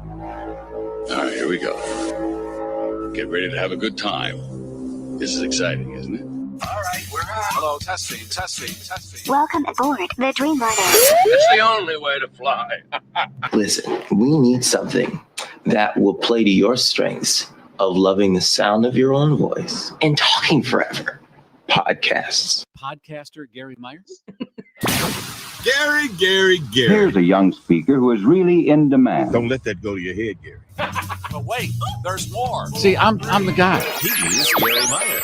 All right, here we go. Get ready to have a good time. This is exciting, isn't it? All right, we're on. Hello, testing. Welcome aboard the Dreamliner. It's the only way to fly. Listen, we need something that will play to your strengths of loving the sound of your own voice and talking forever. Podcasts. Podcaster Garry Meier. Garry. Here's a young speaker who is really in demand. Don't let that go to your head, Garry. But wait, there's more. See, I'm the guy. He's Garry Meier.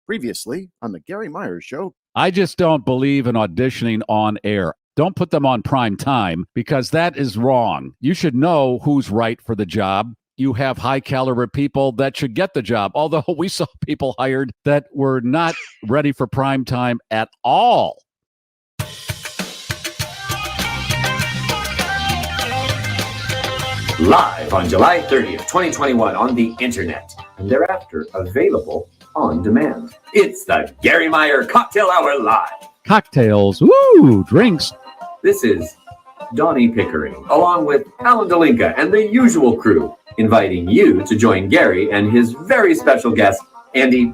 Previously on the Garry Meier Show. I just don't believe in auditioning on air. Don't put them on prime time because that is wrong. You should know who's right for the job. You have high caliber people that should get the job. Although we saw people hired that were not ready for prime time at all. Live on July 30th, 2021 on the internet, and thereafter available on demand. It's the Garry Meier Cocktail Hour Live. Cocktails, woo, drinks. This is Donnie Pickering, along with Alan Delinka and the usual crew, inviting you to join Garry and his very special guest, Andy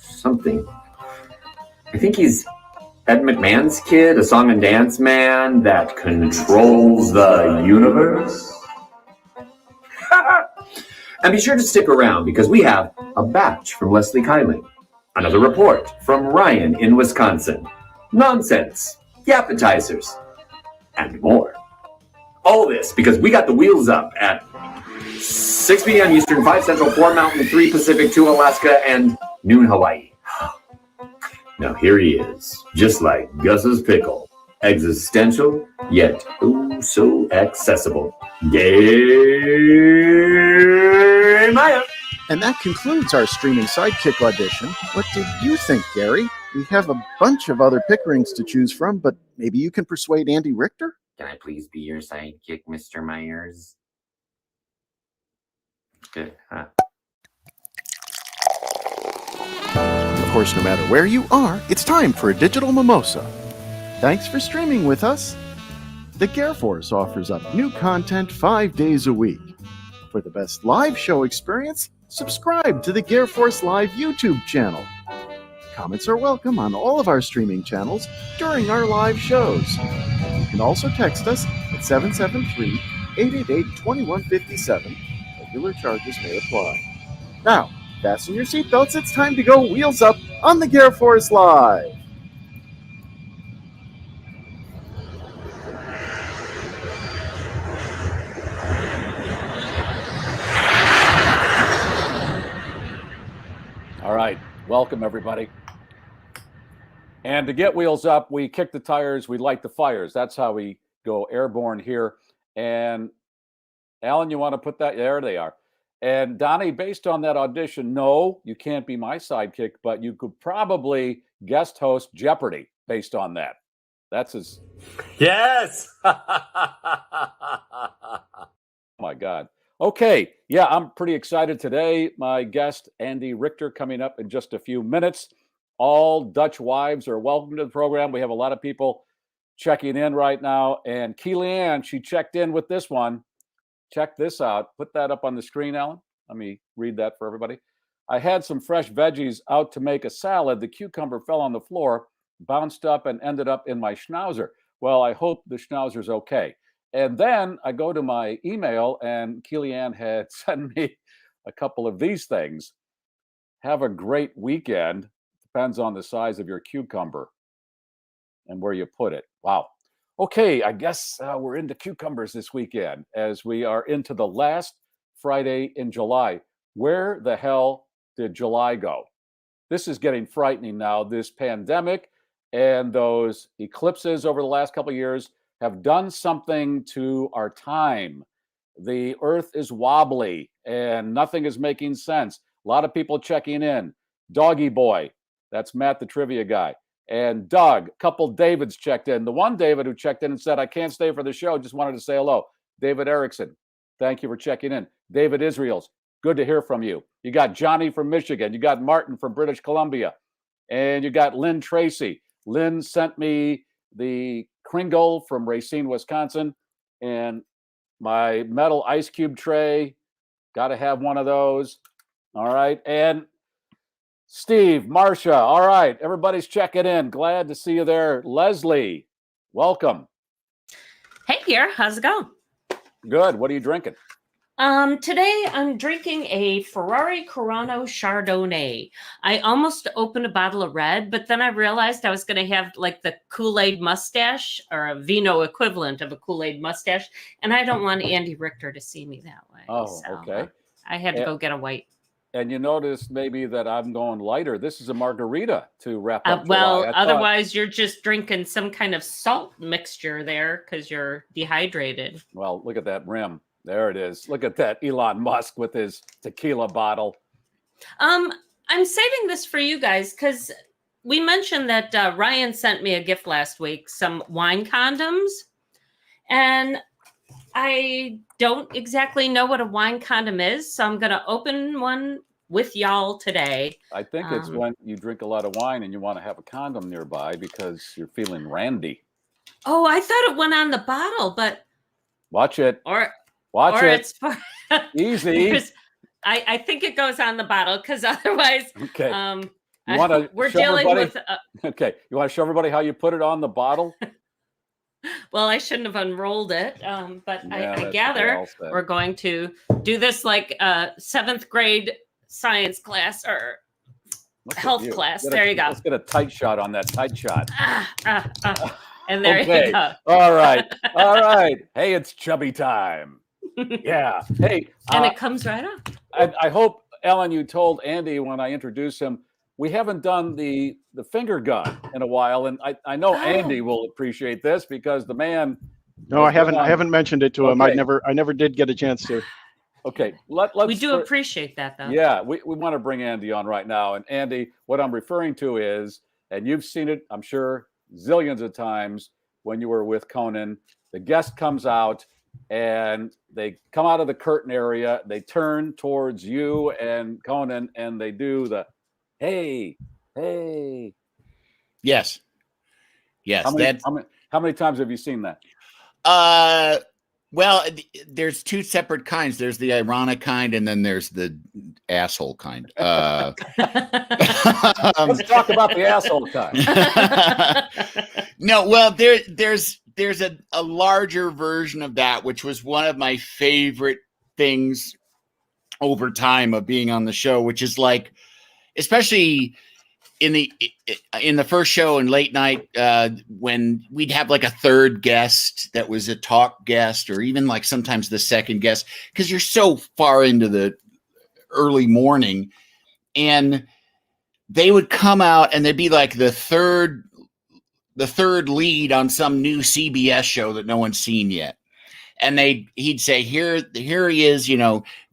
something. I think he's Ed McMahon's kid, a song and dance man that controls the universe. And be sure to stick around because we have a batch from Leslie Kyling, another report from Ryan in Wisconsin, nonsense, the appetizers, and more. All this because we got the wheels up at 6 p.m. Eastern, 5 Central, 4 Mountain, 3 Pacific, 2 Alaska, and noon Hawaii. Now here he is, just like Gus's pickle, existential, yet oh so accessible. Garry Meier. And that concludes our streaming sidekick audition. What did you think, Garry? We have a bunch of other Pickerings to choose from, but maybe you can persuade Andy Richter? Can I please be your sidekick, Mr. Myers? Good, huh? Of course, no matter where you are, it's time for a digital mimosa. Thanks for streaming with us. The GarrForce offers up new content 5 days a week. For the best live show experience, subscribe to the GarrForce Live YouTube channel. Comments are welcome on all of our streaming channels during our live shows. You can also text us at 773-888-2157. Regular charges may apply. Now, fasten your seatbelts. It's time to go wheels up on the GarrForce Live. All right, welcome everybody. And to get wheels up, we kick the tires, we light the fires. That's how we go airborne here. And Alan, you want to put that? There they are. And Donnie, based on that audition, no, you can't be my sidekick, but you could probably guest host Jeopardy based on that. That's his. Yes! Oh my God. Okay. Yeah, I'm pretty excited today. My guest, Andy Richter, coming up in just a few minutes. All Dutch wives are welcome to the program. We have a lot of people checking in right now. And Keely-Ann, she checked in with this one. Check this out. Put that up on the screen, Alan. Let me read that for everybody. I had some fresh veggies out to make a salad. The cucumber fell on the floor, bounced up, and ended up in my schnauzer. Well, I hope the schnauzer's okay. And then I go to my email, and Keely-Ann had sent me a couple of these things. Have a great weekend. Depends on the size of your cucumber and where you put it. Wow. Okay, I guess we're into cucumbers this weekend as we are into the last Friday in July. Where the hell did July go? This is getting frightening now. This pandemic and those eclipses over the last couple of years have done something to our time. The earth is wobbly and nothing is making sense. A lot of people checking in. Doggy Boy, that's Matt, the trivia guy. And Doug, a couple Davids checked in. The one David who checked in and said, I can't stay for the show, just wanted to say hello. David Erickson, thank you for checking in. David Israels, Good to hear from you. You got Johnny from Michigan. You got Martin from British Columbia. And you got Lynn Tracy. Lynn sent me the Kringle from Racine, Wisconsin, and my metal ice cube tray. Got to have one of those. All right. And Steve, Marcia. All right. Everybody's checking in. Glad to see you there. Leslie, welcome. Hey, here. How's it going? Good. What are you drinking? Today I'm drinking a Ferrari Carano Chardonnay. I almost opened a bottle of red, but then I realized I was going to have like the Kool-Aid mustache or a vino equivalent of a Kool-Aid mustache. And I don't want Andy Richter to see me that way. Oh, so, okay. I had to go get a white. And you notice maybe that I'm going lighter. This is a margarita to wrap up. Well, otherwise you're just drinking some kind of salt mixture there because you're dehydrated. Well, look at that rim. There it is. Look at that Elon Musk with his tequila bottle. I'm saving this for you guys because we mentioned that Ryan sent me a gift last week, some wine condoms. And I don't exactly know what a wine condom is, so I'm going to open one with y'all today. I think it's when you drink a lot of wine and you want to have a condom nearby because you're feeling randy. Oh, I thought it went on the bottle, but... Watch it. Watch it. It's Easy. I think it goes on the bottle because otherwise... Okay. We're dealing with... Okay. You want to show everybody how you put it on the bottle? Well, I shouldn't have unrolled it, but yeah, I gather we're going to do this like seventh grade science class or health class. There you go. Let's get a tight shot on that tight shot. And there you go. All right. All right. Hey, it's chubby time. Yeah. Hey. And it comes right up. I hope, Ellen, you told Andy when I introduced him, we haven't done the finger gun in a while, and I know Andy will appreciate this because the man. No, I haven't mentioned it to him. I never did get a chance to. Okay, we do appreciate that, though. Yeah, we want to bring Andy on right now, and Andy, what I'm referring to is, and you've seen it, I'm sure, zillions of times when you were with Conan. The guest comes out, and they come out of the curtain area. They turn towards you and Conan, and they do the. Hey. Yes. How many times have you seen that? Well, there's two separate kinds. There's the ironic kind, and then there's the asshole kind. Let's talk about the asshole kind. No, well, there's a larger version of that, which was one of my favorite things over time of being on the show, which is like, especially in the first show and late night, when we'd have like a third guest that was a talk guest, or even like sometimes the second guest, because you're so far into the early morning, and they would come out and they'd be like the third lead on some new CBS show that no one's seen yet. And he'd say, here he is,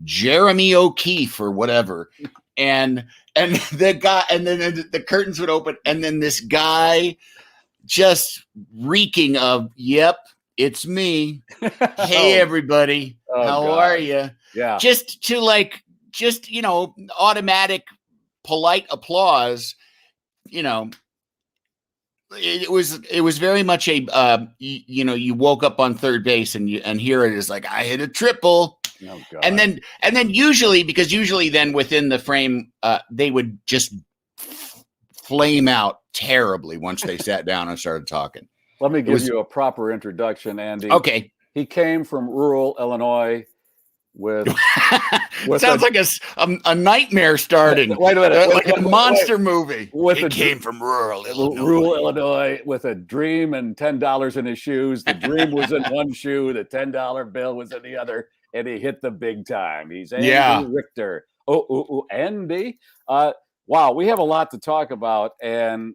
Jeremy O'Keefe or whatever. And the guy, and then the curtains would open, and then this guy just reeking of, yep, it's me. Hey, everybody. How are you? Yeah. Just automatic polite applause, It was very much a you woke up on third base and here it is like, I hit a triple. Oh, God. And then usually then within the frame, they would just flame out terribly once they sat down and started talking. Let me give you a proper introduction, Andy. Okay. He came from rural Illinois with sounds like a nightmare starting. Wait a minute. Like a monster movie. It came from rural Illinois. Rural Illinois with a dream and $10 in his shoes. The dream was in one shoe. The $10 bill was in the other. And he hit the big time. He's Andy Richter. Andy. Wow, we have a lot to talk about. And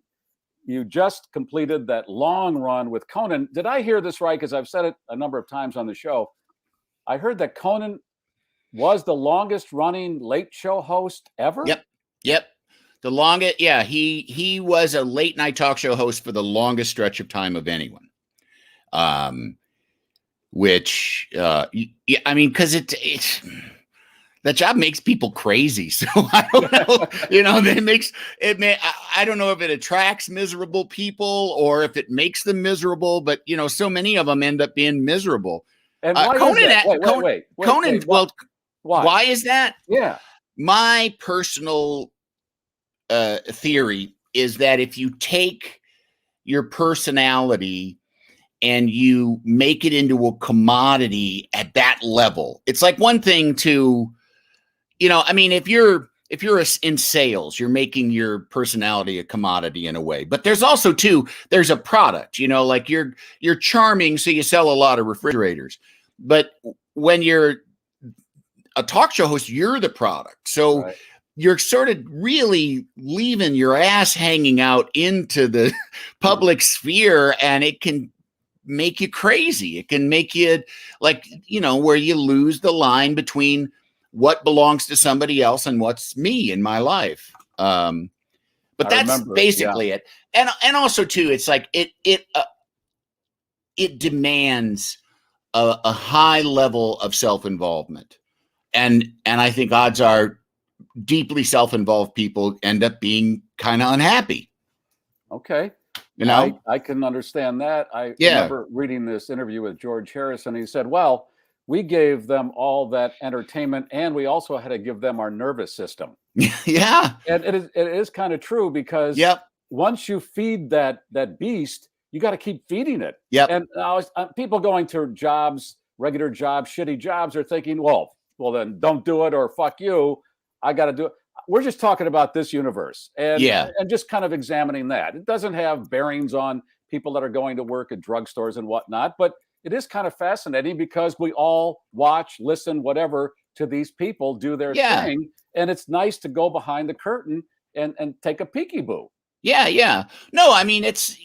you just completed that long run with Conan. Did I hear this right? Because I've said it a number of times on the show. I heard that Conan was the longest running late show host ever. Yep. The longest. Yeah, he was a late night talk show host for the longest stretch of time of anyone. Which, because it's that job makes people crazy. So I don't know, I don't know if it attracts miserable people or if it makes them miserable, but so many of them end up being miserable. And why Conan, is that? Wait, Conan, why is that? Yeah. My personal theory is that if you take your personality and you make it into a commodity at that level, it's like one thing to, if you're in sales, you're making your personality a commodity in a way, but there's also there's a product, like you're charming. So you sell a lot of refrigerators, but when you're a talk show host, you're the product. So right. You're sort of really leaving your ass hanging out into the public sphere, and it can make you crazy. It can make you where you lose the line between what belongs to somebody else and what's me in my life. But that's basically it. And also too, it's like it demands a high level of self-involvement. And I think odds are deeply self-involved people end up being kind of unhappy. Okay. I can understand that. I remember reading this interview with George Harrison. He said, well, we gave them all that entertainment and we also had to give them our nervous system. Yeah. And it is kind of true because once you feed that beast, you got to keep feeding it. Yep. And people going to jobs, regular jobs, shitty jobs are thinking, well, then don't do it or fuck you. I got to do it. We're just talking about this universe and just kind of examining that. It doesn't have bearings on people that are going to work at drugstores and whatnot, but it is kind of fascinating because we all watch, listen, whatever to these people do their thing. And it's nice to go behind the curtain and take a peekaboo. Yeah. Yeah. No, I mean, it's,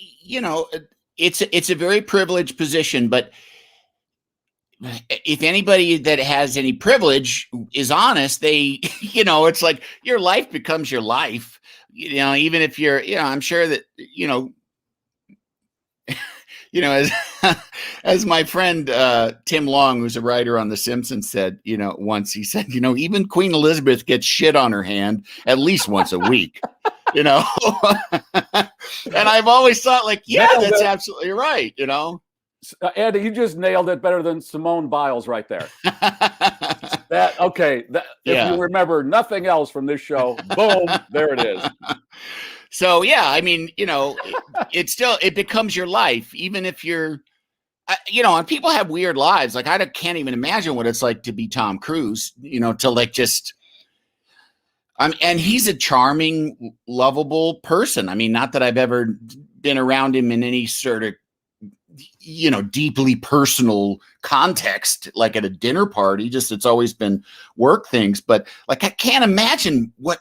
it's a very privileged position, but if anybody that has any privilege is honest, they, it's like your life becomes your life, even if you're, I'm sure that, as my friend Tim Long, who's a writer on The Simpsons, said, once he said, even Queen Elizabeth gets shit on her hand at least once a week, and I've always thought that's absolutely right, Andy, you just nailed it better than Simone Biles right there. If you remember nothing else from this show, boom, there it is. So, I mean, it becomes your life, even if you're, and people have weird lives. Like, I can't even imagine what it's like to be Tom Cruise, and he's a charming, lovable person. I mean, not that I've ever been around him in any sort of, deeply personal context, like at a dinner party, just it's always been work things. But I can't imagine what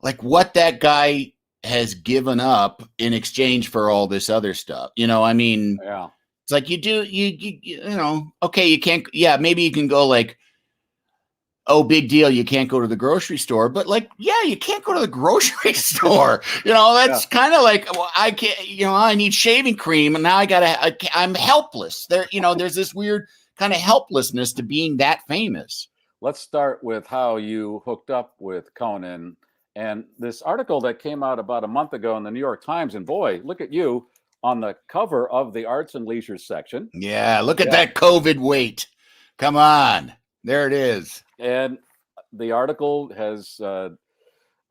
that guy has given up in exchange for all this other stuff. I mean, it's like okay, you can't, maybe you can go oh, big deal, you can't go to the grocery store, but you can't go to the grocery store. That's kind of well, I can't, I need shaving cream and now I'm helpless. There's this weird kind of helplessness to being that famous. Let's start with how you hooked up with Conan and this article that came out about a month ago in the New York Times. And boy, look at you on the cover of the Arts and Leisure section. Yeah, look at that COVID weight. Come on. There it is. And the article has a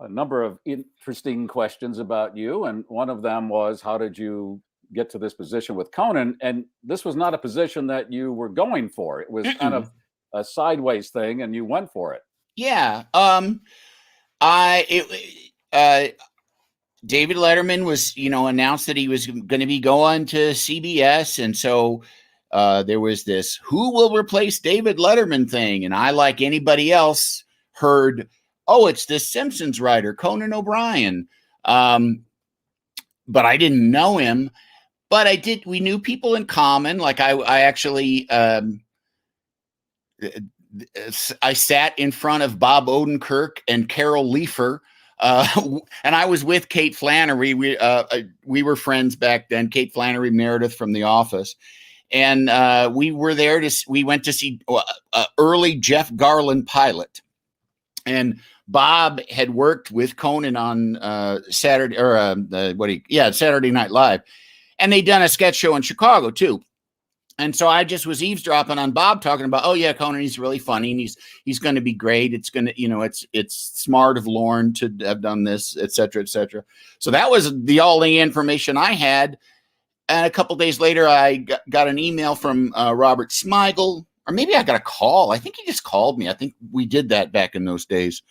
number of interesting questions about you. And one of them was, how did you get to this position with Conan? And this was not a position that you were going for. It was kind of a sideways thing and you went for it. Yeah. David Letterman was, announced that he was going to be going to CBS. And so there was this who will replace David Letterman thing. And I, like anybody else, heard, oh, it's this Simpsons writer, Conan O'Brien. But I didn't know him. But we knew people in common. I actually, I sat in front of Bob Odenkirk and Carol Leifer. And I was with Kate Flannery. We were friends back then, Kate Flannery Meredith from The Office. And we were there we went to see early Jeff Garland pilot. And Bob had worked with Conan on Saturday Night Live. And they'd done a sketch show in Chicago too. And so I just was eavesdropping on Bob talking about, oh yeah, Conan, he's really funny and he's going to be great. It's going to, it's smart of Lorne to have done this, et cetera, et cetera. So that was all the information I had. And a couple days later, I got an email from Robert Smigel, or maybe I got a call. I think he just called me. I think we did that back in those days.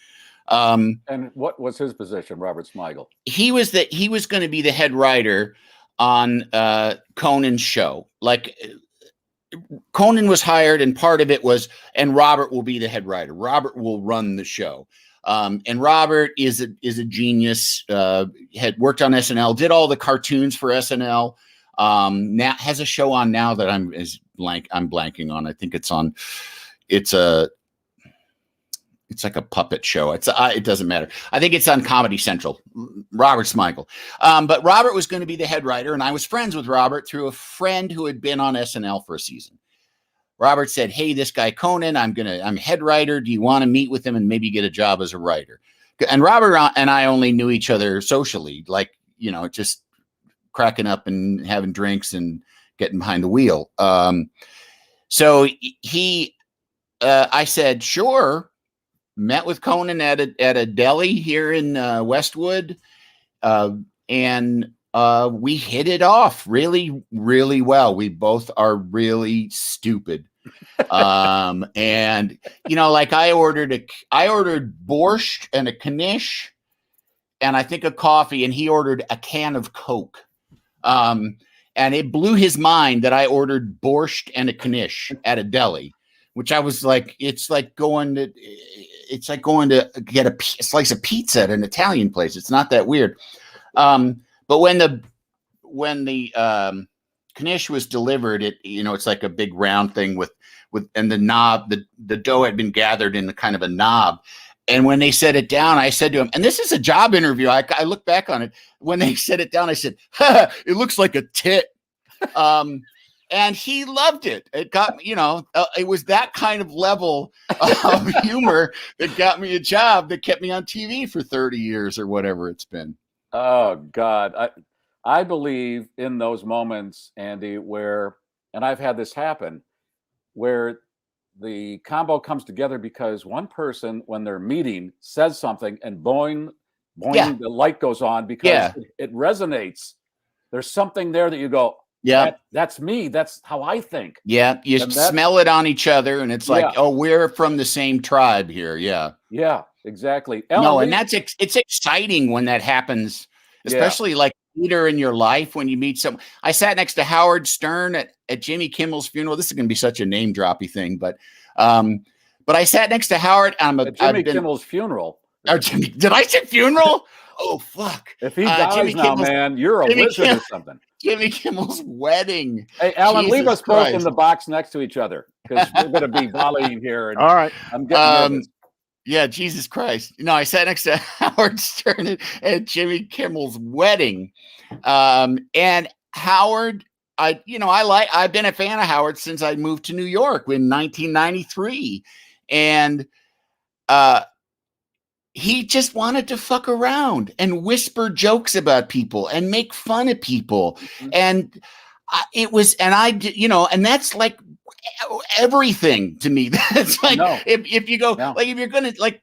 And what was his position, Robert Smigel? He was going to be the head writer on Conan's show. Like Conan was hired, and part of it was, and Robert will be the head writer. Robert will run the show. And Robert is a genius. Had worked on SNL, did all the cartoons for SNL. Now has a show on now that I'm blanking on. I think it's like a puppet show. It doesn't matter. I think it's on Comedy Central. Robert Smigel. But Robert was going to be the head writer, and I was friends with Robert through a friend who had been on SNL for a season. Robert said, "Hey, this guy Conan, I'm head writer. Do you want to meet with him and maybe get a job as a writer?" And Robert and I only knew each other socially, like, just cracking up and having drinks and getting behind the wheel. So I said, sure. Met with Conan at a deli here in Westwood, and we hit it off really, really well. We both are really stupid, and like I ordered borscht and a knish, and I think a coffee, and he ordered a can of Coke, and it blew his mind that I ordered borscht and a knish at a deli. Which I was like, it's like going to get a slice of pizza at an Italian place. It's not that weird. But when the knish was delivered, it's like a big round thing with and the knob, the dough had been gathered in the kind of a knob. And when they set it down, I said to him, and this is a job interview. I look back on it. When they set it down, I said, it looks like a tit. And he loved it. It got me, it was that kind of level of humor that got me a job that kept me on TV for 30 years or whatever it's been. Oh, God. I believe in those moments, Andy, where, and I've had this happen, where the combo comes together because one person, when they're meeting, says something and boing, the light goes on because it resonates. There's something there that you go, yeah, that's me. That's how I think. Yeah, you smell it on each other, and it's like, oh, we're from the same tribe here. Yeah, yeah, exactly. And it's exciting when that happens, especially like leader in your life when you meet someone. I sat next to Howard Stern at Jimmy Kimmel's funeral. This is going to be such a name droppy thing, but I sat next to Howard. Jimmy Kimmel's funeral. Did I say funeral? Oh, fuck. If he dies now, man, you're a wizard or something. Jimmy Kimmel's wedding. Hey, Alan, leave us both in the box next to each other because we're going to be volleying here. And all right. I'm getting nervous. Yeah, Jesus Christ. No, I sat next to Howard Stern at Jimmy Kimmel's wedding. And Howard, I've been a fan of Howard since I moved to New York in 1993. And he just wanted to fuck around and whisper jokes about people and make fun of people. Mm-hmm. And and that's like everything to me. That's like, if you go, like, if you're going to like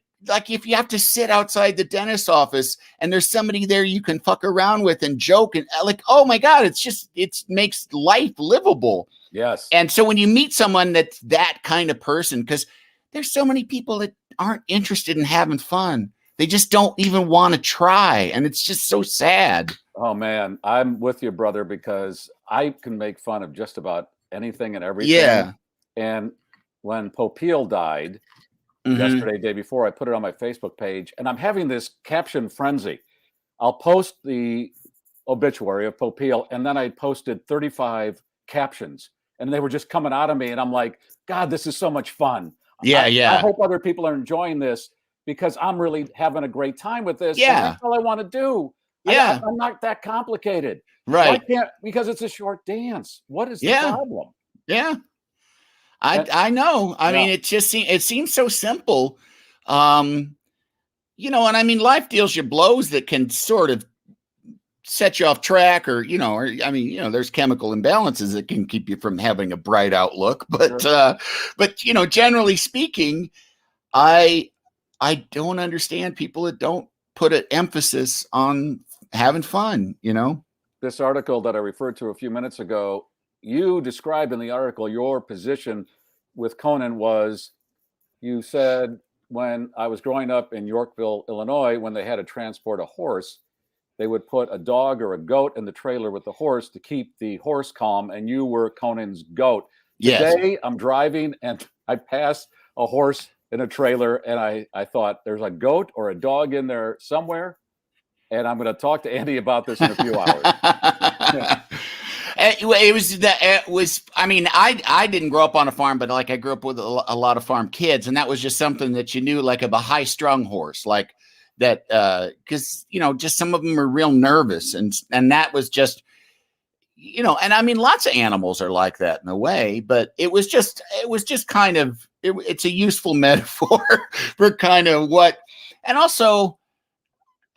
if you have to sit outside the dentist's office and there's somebody there you can fuck around with and joke and like, oh my God, it makes life livable. Yes. And so when you meet someone that's that kind of person, because there's so many people that aren't interested in having fun. They just don't even want to try. And it's just so sad. Oh man, I'm with you, brother, because I can make fun of just about anything and everything. Yeah. And when Popeil died yesterday, day before, I put it on my Facebook page and I'm having this caption frenzy. I'll post the obituary of Popeil and then I posted 35 captions and they were just coming out of me. And I'm like, God, this is so much fun. I hope other people are enjoying this because I'm really having a great time with this. Yeah. And that's all I want to do. I'm not that complicated. Right. Because it's a short dance. What is the problem? Yeah. I know. I mean, it just seems so simple. You know, and I mean, life deals you blows that can sort of set you off track, or I mean, there's chemical imbalances that can keep you from having a bright outlook. But generally speaking, I don't understand people that don't put an emphasis on having fun. This article that I referred to a few minutes ago, you described in the article your position with Conan was, you said, when I was growing up in Yorkville, Illinois, when they had to transport a horse, they would put a dog or a goat in the trailer with the horse to keep the horse calm, and you were Conan's goat. Yes. Today, I'm driving and I pass a horse in a trailer, and I thought there's a goat or a dog in there somewhere, and I'm going to talk to Andy about this in a few hours. I mean, I didn't grow up on a farm, but like I grew up with a lot of farm kids, and that was just something that you knew, like of a high strung horse, like that, because just some of them are real nervous, and that was just, and I mean, lots of animals are like that in a way, but it was just kind of, it's a useful metaphor for kind of what, and also,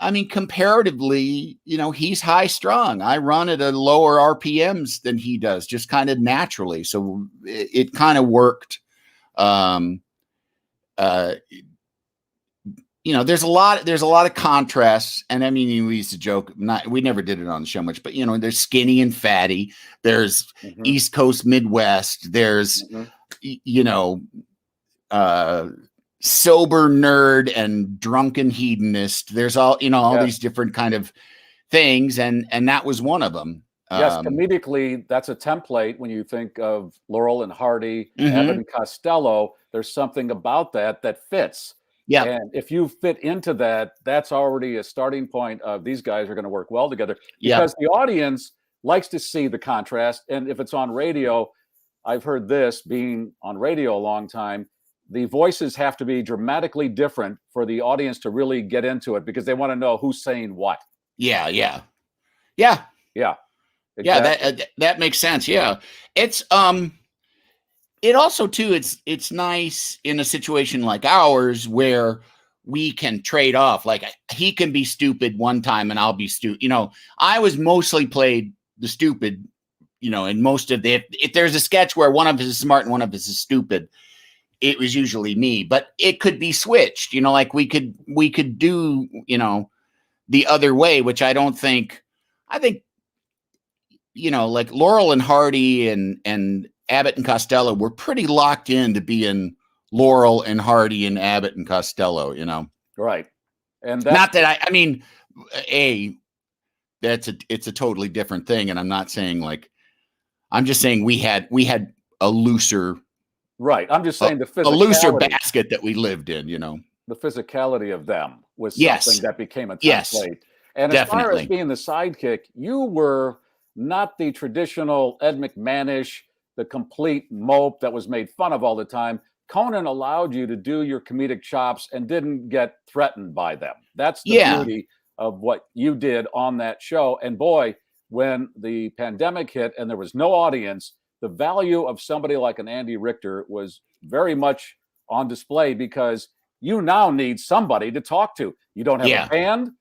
I mean, comparatively, he's high strung. I run at a lower RPMs than he does, just kind of naturally. So it kind of worked. There's a lot of contrasts. And I mean, we used to joke, we never did it on the show much, but there's skinny and fatty. There's East Coast, Midwest. There's, sober nerd and drunken hedonist. There's all these different kind of things, and that was one of them. Yes, comedically, that's a template. When you think of Laurel and Hardy, Abbott and Costello, there's something about that fits. Yeah, and if you fit into that, that's already a starting point of these guys are going to work well together, because the audience likes to see the contrast. And if it's on radio, I've heard this, being on radio a long time, the voices have to be dramatically different for the audience to really get into it, because they want to know who's saying what. Yeah. Exactly. That makes sense. Yeah. It's, it also too, it's nice in a situation like ours where we can trade off. Like, he can be stupid one time and I'll be stupid. I was mostly played the stupid, in most of if there's a sketch where one of us is smart and one of us is stupid, it was usually me, but it could be switched, like we could do, the other way, which I think, like Laurel and Hardy and Abbott and Costello were pretty locked in to being Laurel and Hardy and Abbott and Costello, Right. And not that I mean, it's a totally different thing. And I'm not saying I'm just saying we had a looser, right. I'm just saying a looser basket that we lived in, The physicality of them was something that became a template. Yes, and definitely. As far as being the sidekick, you were not the traditional Ed McMahonish, the complete mope that was made fun of all the time. Conan allowed you to do your comedic chops and didn't get threatened by them. That's the beauty of what you did on that show. And boy, when the pandemic hit and there was no audience, the value of somebody like an Andy Richter was very much on display, because you now need somebody to talk to. You don't have a band,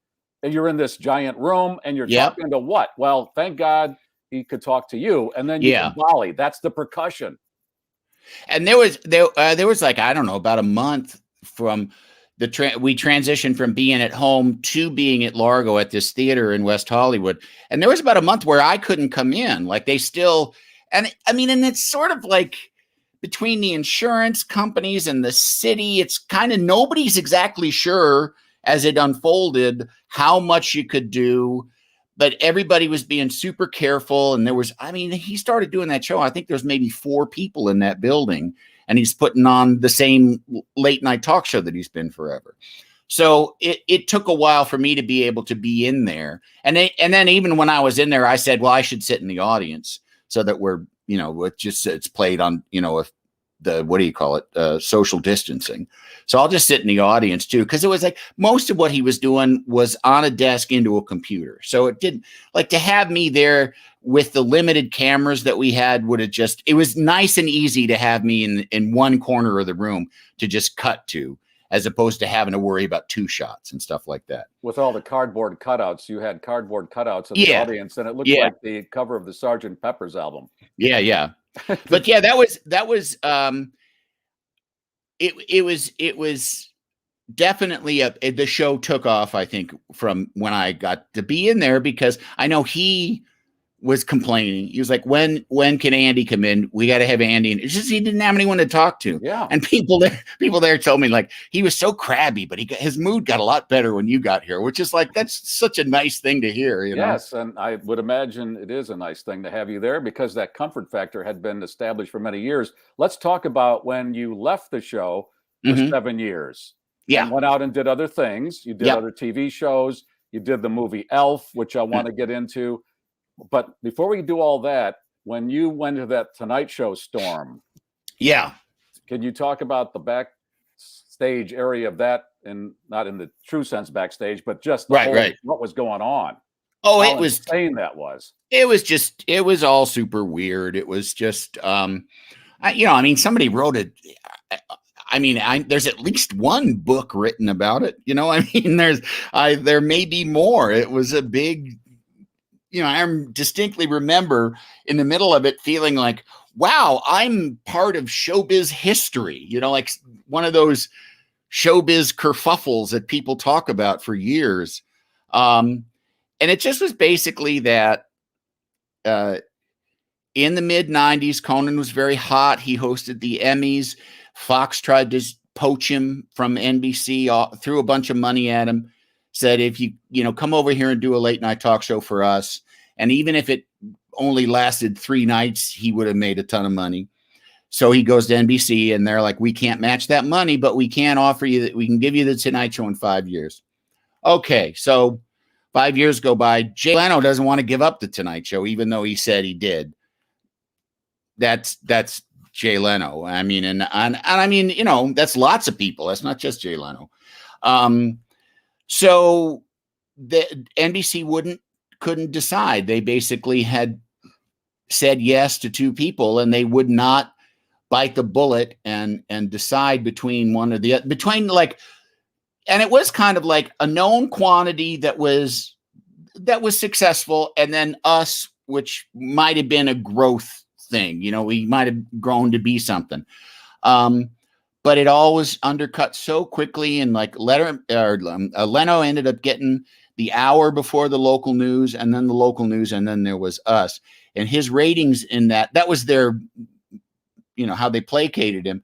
and you're in this giant room, and you're talking to what? Well, thank God he could talk to you, and then you can volley. That's the percussion. And there was like, I don't know, about a month from we transitioned from being at home to being at Largo at this theater in West Hollywood. And there was about a month where I couldn't come in. Like, they still, and I mean, and it's sort of like between the insurance companies and the city, it's kind of, nobody's exactly sure as it unfolded how much you could do, but everybody was being super careful. And he started doing that show. I think there's maybe 4 people in that building, and he's putting on the same late night talk show that he's been forever. So it took a while for me to be able to be in there. And then even when I was in there, I said, well, I should sit in the audience so that we're, it's played on, what do you call it? Social distancing. So I'll just sit in the audience too. Cause it was like most of what he was doing was on a desk into a computer. So it didn't like to have me there with the limited cameras that we had it was nice and easy to have me in one corner of the room to just cut to, as opposed to having to worry about 2 shots and stuff like that. With all the cardboard cutouts, you had cardboard cutouts of the audience, and it looked like the cover of the Sgt. Pepper's album. Yeah, yeah. But yeah, that was it was definitely the show took off, I think, from when I got to be in there, because I know he was complaining. He was like, when can Andy come in? We got to have Andy. And it's just, he didn't have anyone to talk to. Yeah. And people there told me, like, he was so crabby, but his mood got a lot better when you got here, which is like, that's such a nice thing to hear. You know? Yes. And I would imagine it is a nice thing to have you there, because that comfort factor had been established for many years. Let's talk about when you left the show for 7 years. Yeah. And went out and did other things. You did other TV shows. You did the movie Elf, which I want to get into. But before we do all that, when you went to that Tonight Show storm, can you talk about the backstage area of that, and not in the true sense backstage, but just what was going on? Oh, How it was insane that was. It was all super weird. It was just, somebody wrote it. There's at least one book written about it. You know, there may be more. It was a big. I distinctly remember in the middle of it feeling like, wow, I'm part of showbiz history, like one of those showbiz kerfuffles that people talk about for years. And it just was basically that in the mid-90s, Conan was very hot. He hosted the Emmys. Fox tried to poach him from NBC, threw a bunch of money at him. Said, if you come over here and do a late night talk show for us, and even if it only lasted 3 nights, he would have made a ton of money. So he goes to NBC, and they're like, we can't match that money, but we can offer you that. We can give you the Tonight Show in 5 years. Okay, so 5 years go by. Jay Leno doesn't want to give up the Tonight Show, even though he said he did. That's Jay Leno. That's lots of people. That's not just Jay Leno. So the NBC couldn't decide. They basically had said yes to 2 people, and they would not bite the bullet and decide between one or the other. And it was kind of like a known quantity that was successful, and then us, which might have been a growth thing. We might have grown to be something. But it all was undercut so quickly, and Leno ended up getting the hour before the local news, and then the local news, and then there was us. And his ratings in that was their, how they placated him.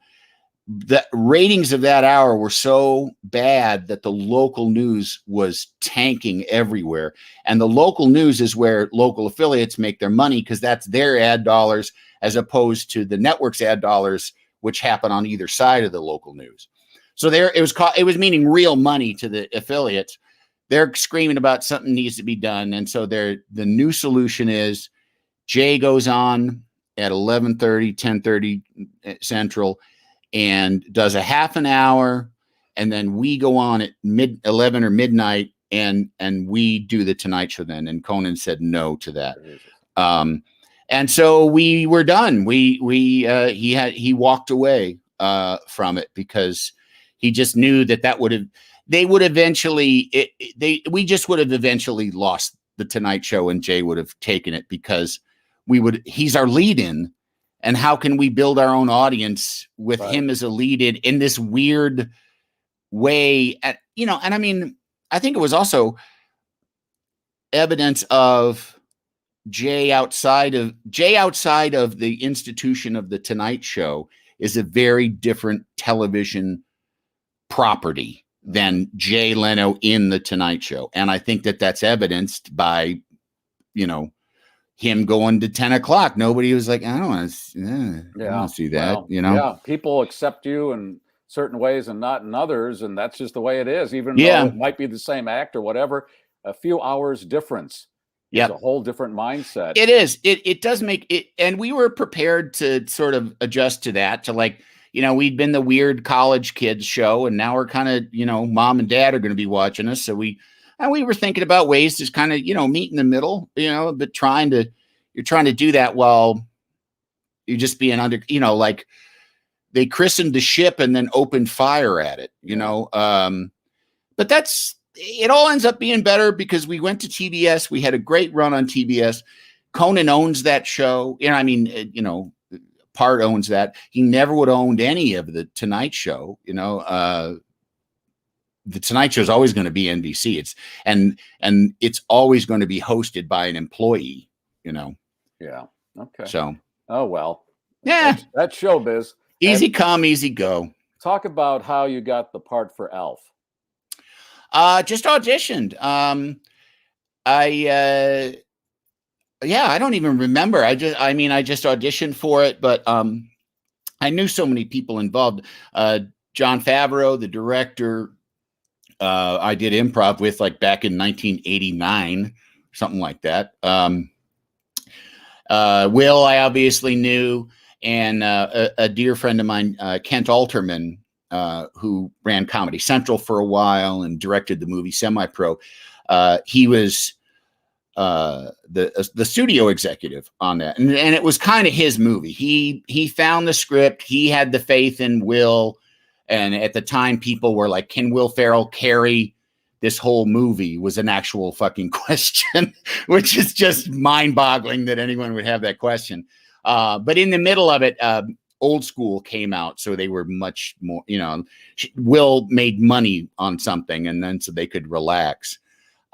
The ratings of that hour were so bad that the local news was tanking everywhere. And the local news is where local affiliates make their money, because that's their ad dollars, as opposed to the network's ad dollars, which happen on either side of the local news. So it was meaning real money to the affiliates. They're screaming about something needs to be done. And so the new solution is Jay goes on at 11:30, 10:30 Central, and does a half an hour. And then we go on at 11 or midnight, and we do the Tonight Show then. And Conan said no to that. And so we were done. He walked away from it, because he just knew that we just would have eventually lost the Tonight Show, and Jay would have taken it, because he's our lead-in, and how can we build our own audience with him as a lead-in in this weird way? I think it was also evidence of Jay outside of the institution of the Tonight Show is a very different television property than Jay Leno in the Tonight Show. And I think that's evidenced by, him going to 10 o'clock. Nobody was like, I don't want to see that, Yeah, people accept you in certain ways and not in others. And that's just the way it is, even though it might be the same act or whatever, a few hours difference. It's a whole different mindset. It is. It does make it. And we were prepared to sort of adjust to that, to like, we'd been the weird college kids show, and now we're kind of, mom and dad are going to be watching us. So we were thinking about ways to kind of, meet in the middle, but you're trying to do that while you're just being under, like they christened the ship and then opened fire at it, but it all ends up being better because we went to TBS. We had a great run on TBS. Conan owns that show. Part owns that. He never would have owned any of the Tonight Show. The Tonight Show is always going to be NBC. And it's always going to be hosted by an employee. Yeah. Okay. So. Oh well. Yeah. That's showbiz. Easy come, easy go. Talk about how you got the part for Alf. Just auditioned. I don't even remember. I just auditioned for it, but I knew so many people involved. Jon Favreau, the director, I did improv with like back in 1989, something like that. Will, I obviously knew, and a dear friend of mine, Kent Alterman, who ran Comedy Central for a while and directed the movie Semi-Pro. He was the studio executive on that, and it was kind of his movie. He found the script. He had the faith in Will, and at the time, people were like, "Can Will Ferrell carry this whole movie?" Was an actual fucking question, which is just mind-boggling that anyone would have that question. But in the middle of it, Old School came out, so they were much more, Will made money on something, and then so they could relax.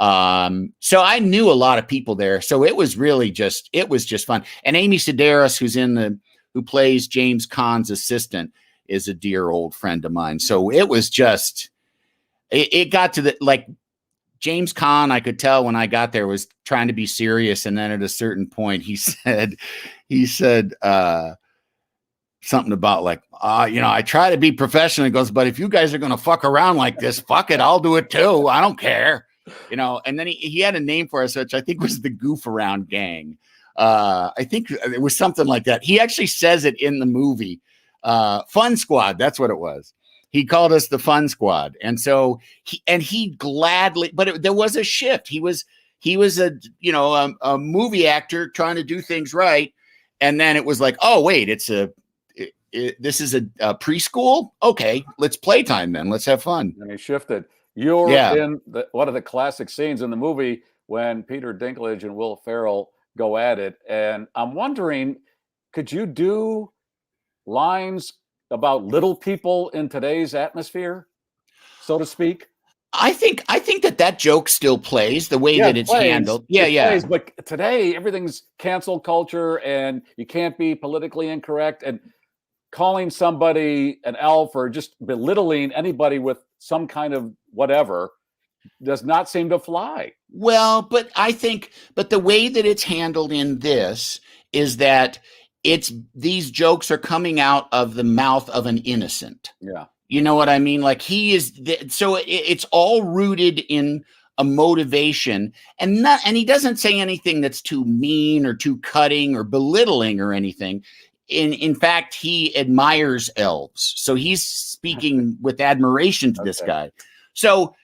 So I knew a lot of people there, so it was just fun. And Amy Sedaris, who plays James Caan's assistant, is a dear old friend of mine. So it was just, it got to like James Caan, I could tell when I got there, was trying to be serious, and then at a certain point, he said. Something about like, I try to be professional. He goes, but if you guys are going to fuck around like this, fuck it. I'll do it too. I don't care. And then he had a name for us, which I think was the Goof Around Gang. I think it was something like that. He actually says it in the movie. Fun Squad. That's what it was. He called us the Fun Squad. And so he gladly, but there was a shift. He was a movie actor trying to do things right. And then it was like, oh wait, this is a preschool. Okay, let's playtime then. Let's have fun. And he shifted. You're in one of the classic scenes in the movie when Peter Dinklage and Will Ferrell go at it. And I'm wondering, could you do lines about little people in today's atmosphere, so to speak? I think that joke still plays the way that it's handled. Plays, but today everything's cancel culture, and you can't be politically incorrect, and calling somebody an elf or just belittling anybody with some kind of whatever does not seem to fly. Well, but the way that it's handled in this is that these jokes are coming out of the mouth of an innocent. Yeah. You know what I mean? Like it's all rooted in a motivation, and he doesn't say anything that's too mean or too cutting or belittling or anything. In fact, he admires elves. So he's speaking with admiration to this guy. So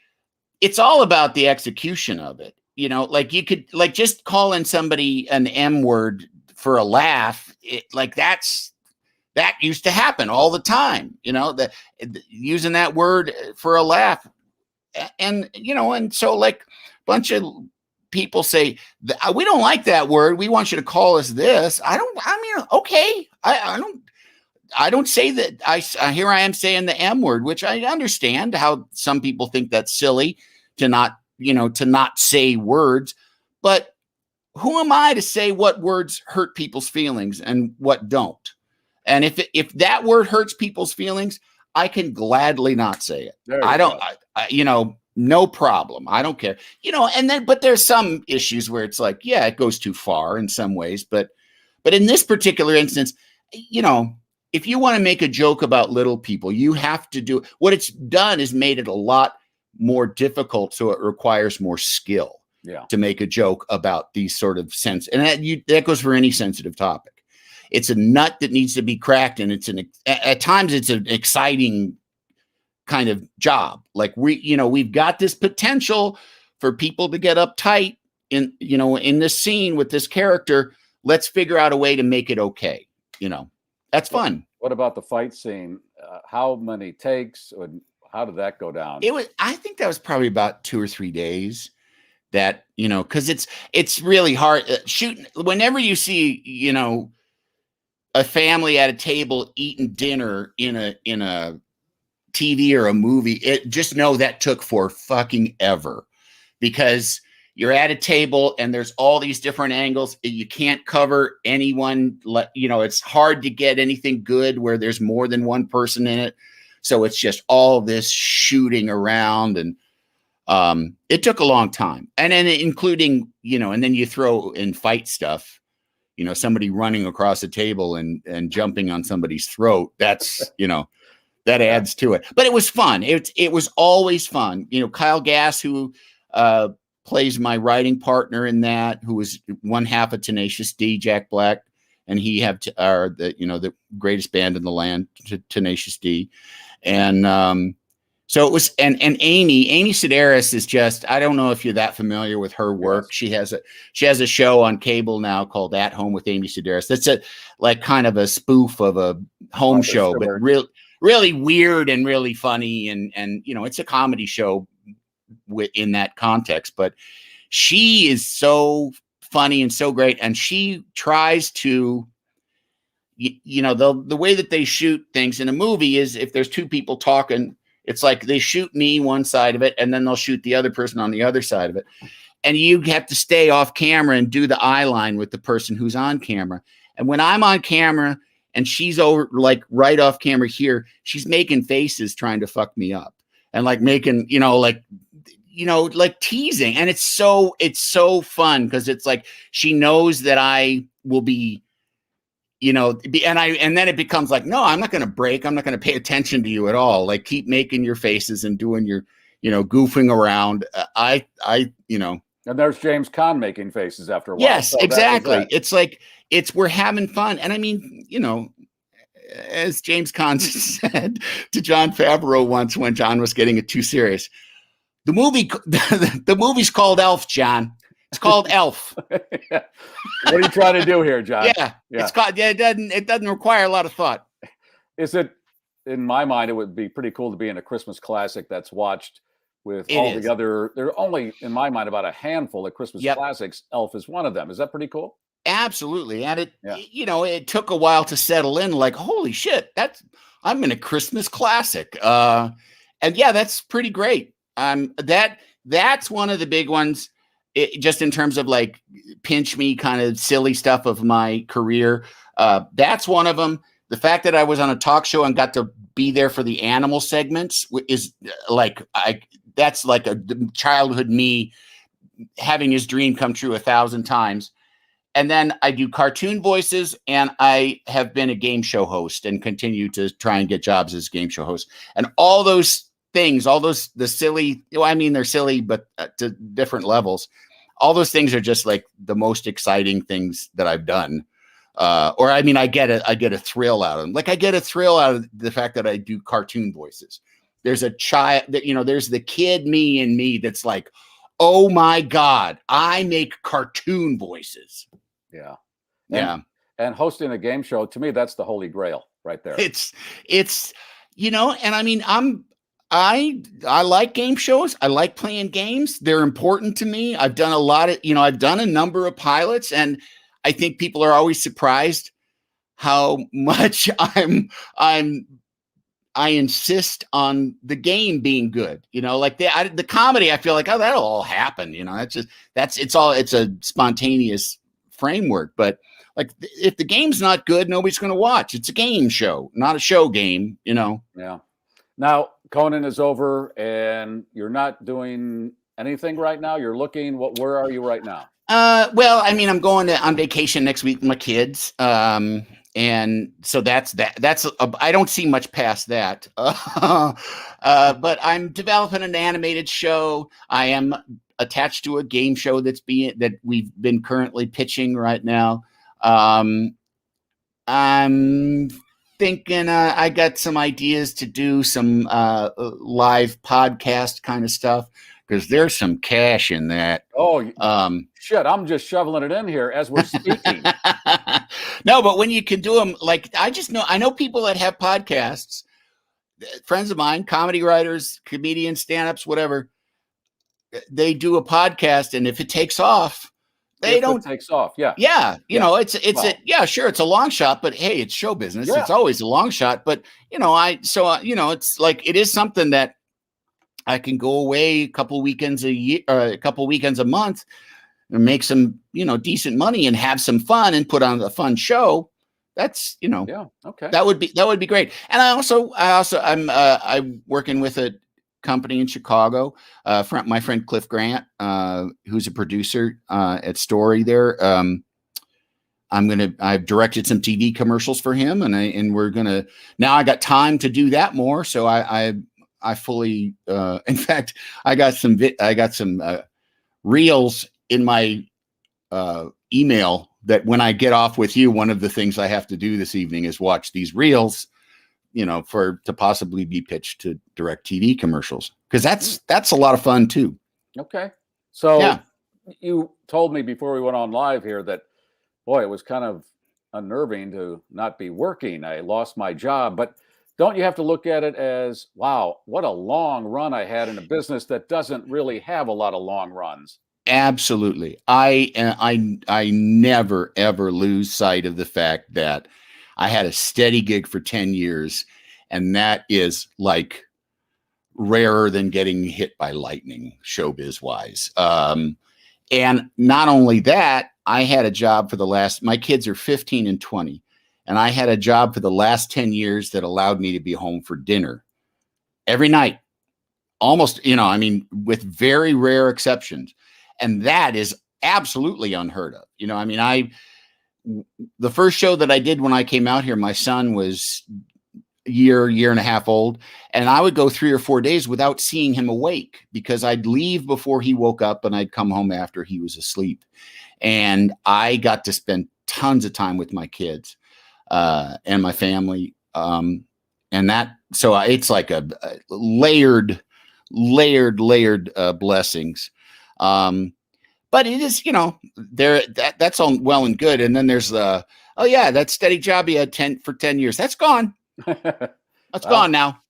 it's all about the execution of it. Like you could just calling somebody an M word for a laugh. That used to happen all the time, using that word for a laugh. And so like a bunch of people say, we don't like that word. We want you to call us this. Okay. I don't say that. Here I am saying the M word, which I understand how some people think that's silly to not say words, but who am I to say what words hurt people's feelings and what don't? And if that word hurts people's feelings, I can gladly not say it. No problem. I don't care. But there's some issues where it's like, yeah, it goes too far in some ways. But in this particular instance, if you want to make a joke about little people, you have to do what it's done is made it a lot more difficult. So it requires more skill. to make a joke about these sort of and that goes for any sensitive topic. It's a nut that needs to be cracked, and at times it's an exciting kind of job. Like we've got this potential for people to get uptight in this scene with this character. Let's figure out a way to make it okay. That's fun. What about the fight scene? How many takes? Or how did that go down? I think that was probably about 2 or 3 days. That because it's really hard shooting. Whenever you see a family at a table eating dinner in a TV or a movie, just know that took for fucking ever, because you're at a table and there's all these different angles. You can't cover anyone. It's hard to get anything good where there's more than one person in it. So it's just all this shooting around, and it took a long time. And then including, and then you throw in fight stuff, somebody running across a table and jumping on somebody's throat. That's, that adds to it. But it was fun. It was always fun. Kyle Gass, who plays my writing partner in that, who was one half of Tenacious D, Jack Black, and he are the greatest band in the land, Tenacious D. And so it was, and Amy Sedaris is just, I don't know if you're that familiar with her work. Yes. She has a show on cable now called At Home with Amy Sedaris. That's kind of a spoof of a home show, but really weird and really funny. And it's a comedy show in that context, but she is so funny and so great. And she tries to, the way that they shoot things in a movie is, if there's two people talking, it's like they shoot me one side of it, and then they'll shoot the other person on the other side of it. And you have to stay off camera and do the eye line with the person who's on camera. And when I'm on camera and she's over, like right off camera here, she's making faces trying to fuck me up, and like making, like teasing. And it's so fun, because it's like she knows that I will be, and then it becomes like, no, I'm not going to break. I'm not going to pay attention to you at all. Like, keep making your faces and doing your, goofing around. And there's James Caan making faces after a while. Yes, so exactly. It's like, we're having fun. And I mean, as James Caan said to Jon Favreau once, when John was getting it too serious, the movie's called Elf, John. It's called Elf. What are you trying to do here, John? Yeah. It's called. Yeah, it doesn't require a lot of thought. Is it? In my mind, it would be pretty cool to be in a Christmas classic that's watched with the other. There are only, in my mind, about a handful of Christmas classics. Elf is one of them. Is that pretty cool? Absolutely. And it took a while to settle in. Like, holy shit, I'm in a Christmas classic. And yeah, that's pretty great. That's one of the big ones. Just in terms of like pinch me kind of silly stuff of my career. That's one of them. The fact that I was on a talk show and got to be there for the animal segments is that's like a childhood me having his dream come true 1,000 times. And then I do cartoon voices, and I have been a game show host and continue to try and get jobs as a game show host. And all those things, the silly, they're silly, but to different levels. All those things are just like the most exciting things that I've done. I get a thrill out of them. Like, I get a thrill out of the fact that I do cartoon voices. There's a child that, there's the kid me in me that's like, oh my God, I make cartoon voices. Yeah. And hosting a game show, to me, that's the holy grail right there. It's and I mean, I like game shows. I like playing games. They're important to me. I've done I've done a number of pilots, and I think people are always surprised how much I insist on the game being good. Like the comedy, I feel like, oh, that'll all happen. It's a spontaneous framework, but like, if the game's not good, nobody's going to watch. It's a game show, not a show game, Yeah. Now, Conan is over, and you're not doing anything right now. You're looking. Where are you right now? Well, I mean, I'm going on vacation next week with my kids, and so that's that. I don't see much past that. But I'm developing an animated show. I am attached to a game show that we've been currently pitching right now. I'm thinking I got some ideas to do some live podcast kind of stuff, because there's some cash in that. Oh, shit! I'm just shoveling it in here as we're speaking. No, but when you can do them, like I know people that have podcasts, friends of mine, comedy writers, comedians, stand-ups, whatever. They do a podcast, and if it takes off, It takes off. Yeah. Yeah. You know, it's sure, it's a long shot, but hey, it's show business. Yeah. It's always a long shot. But, you know, it's like, it is something that I can go away a couple weekends a year, a couple weekends a month, and make some, decent money and have some fun and put on a fun show. That's, Yeah. Okay. that would be great. And I'm working with a company in Chicago, my friend Cliff Grant, who's a producer at Story there. I've directed some TV commercials for him, and we're gonna, now I got time to do that more. So I fully, in fact, I got some reels in my email that when I get off with you, one of the things I have to do this evening is watch these reels, to possibly be pitched to direct TV commercials. Cause that's a lot of fun too. Okay. So yeah. You told me before we went on live here that, boy, it was kind of unnerving to not be working. I lost my job, but don't you have to look at it as, wow, what a long run I had in a business that doesn't really have a lot of long runs? Absolutely. I never, ever lose sight of the fact that I had a steady gig for 10 years, and that is like rarer than getting hit by lightning, showbiz wise. And not only that, I had a job my kids are 15 and 20, and I had a job for the last 10 years that allowed me to be home for dinner every night, almost, with very rare exceptions. And that is absolutely unheard of. The first show that I did when I came out here, my son was year and a half old, and I would go 3 or 4 days without seeing him awake, because I'd leave before he woke up and I'd come home after he was asleep. And I got to spend tons of time with my kids and my family. So it's like a layered blessings. But it is, that's all well and good. And then there's that steady job you had for 10 years. That's gone. That's gone now.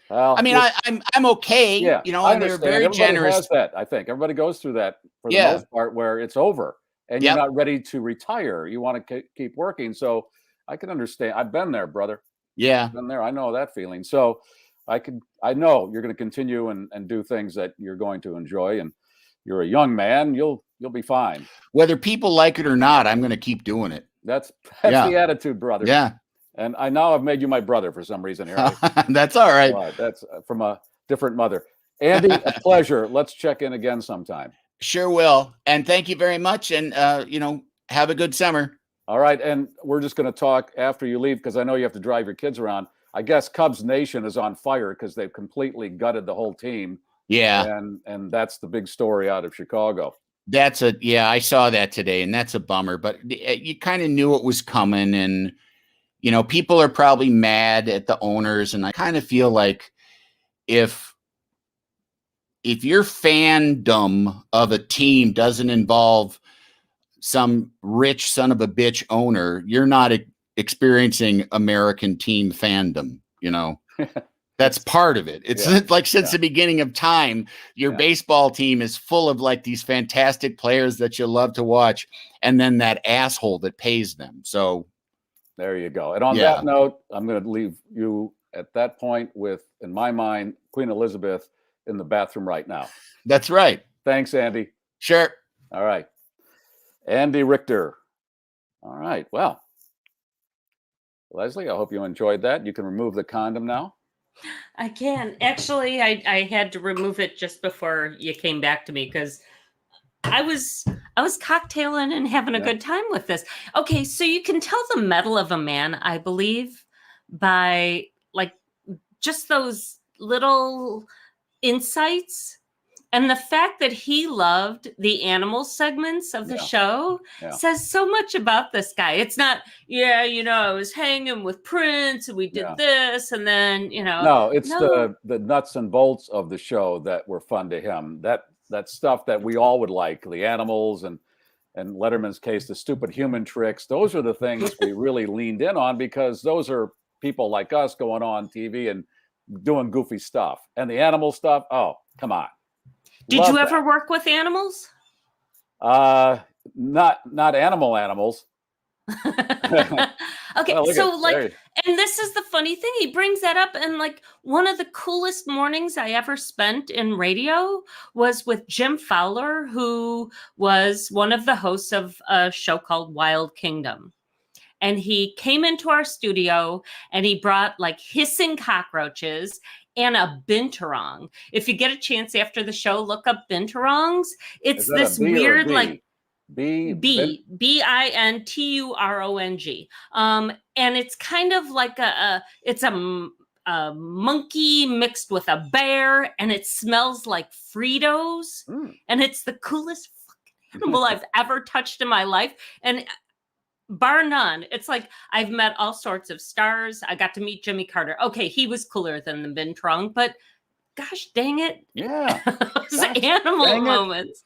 Well, I'm okay. Yeah, and they're very generous. Has that. I think everybody goes through that for the most part, where it's over and you're not ready to retire. You want to keep working. So I can understand. I've been there, brother. Yeah. I've been there. I know that feeling. So I know you're going to continue and do things that you're going to enjoy, and you're a young man. You'll be fine. Whether people like it or not, I'm going to keep doing it. That's the attitude, brother. Yeah. And I now have made you my brother for some reason here. That's all right. That's from a different mother. Andy, a pleasure. Let's check in again sometime. Sure will. And thank you very much. And, have a good summer. All right. And we're just going to talk after you leave, because I know you have to drive your kids around. I guess Cubs Nation is on fire because they've completely gutted the whole team. Yeah. And that's the big story out of Chicago. I saw that today, and that's a bummer, but you kind of knew it was coming, and, people are probably mad at the owners. And I kind of feel like if your fandom of a team doesn't involve some rich son of a bitch owner, you're not experiencing American team fandom, That's part of it. It's like since the beginning of time, your baseball team is full of like these fantastic players that you love to watch, and then that asshole that pays them. So there you go. And on that note, I'm going to leave you at that point with, in my mind, Queen Elizabeth in the bathroom right now. That's right. Thanks, Andy. Sure. All right. Andy Richter. All right. Well, Leslie, I hope you enjoyed that. You can remove the condom now. I can. Actually, I had to remove it just before you came back to me, because I was cocktailing and having a good time with this. Okay, so you can tell the mettle of a man, I believe, by like just those little insights And the fact that he loved the animal segments of the show says so much about this guy. It's not, I was hanging with Prince and we did this and then, No, it's the nuts and bolts of the show that were fun to him. That stuff that we all would like, the animals and Letterman's case, the stupid human tricks. Those are the things we really leaned in on because those are people like us going on TV and doing goofy stuff. And the animal stuff, oh, come on. Did you ever work with animals? Not animals. Okay, and this is the funny thing. He brings that up, and one of the coolest mornings I ever spent in radio was with Jim Fowler, who was one of the hosts of a show called Wild Kingdom. And he came into our studio and he brought hissing cockroaches and a binturong. If you get a chance after the show, look up binturongs. It's this weird Binturong. And it's kind of like it's a monkey mixed with a bear, and it smells like Fritos. And it's the coolest fucking animal I've ever touched in my life. And bar none, it's I've met all sorts of stars. I got to meet Jimmy Carter. Okay, he was cooler than the Binturong, but gosh dang it. Yeah. Those animal moments.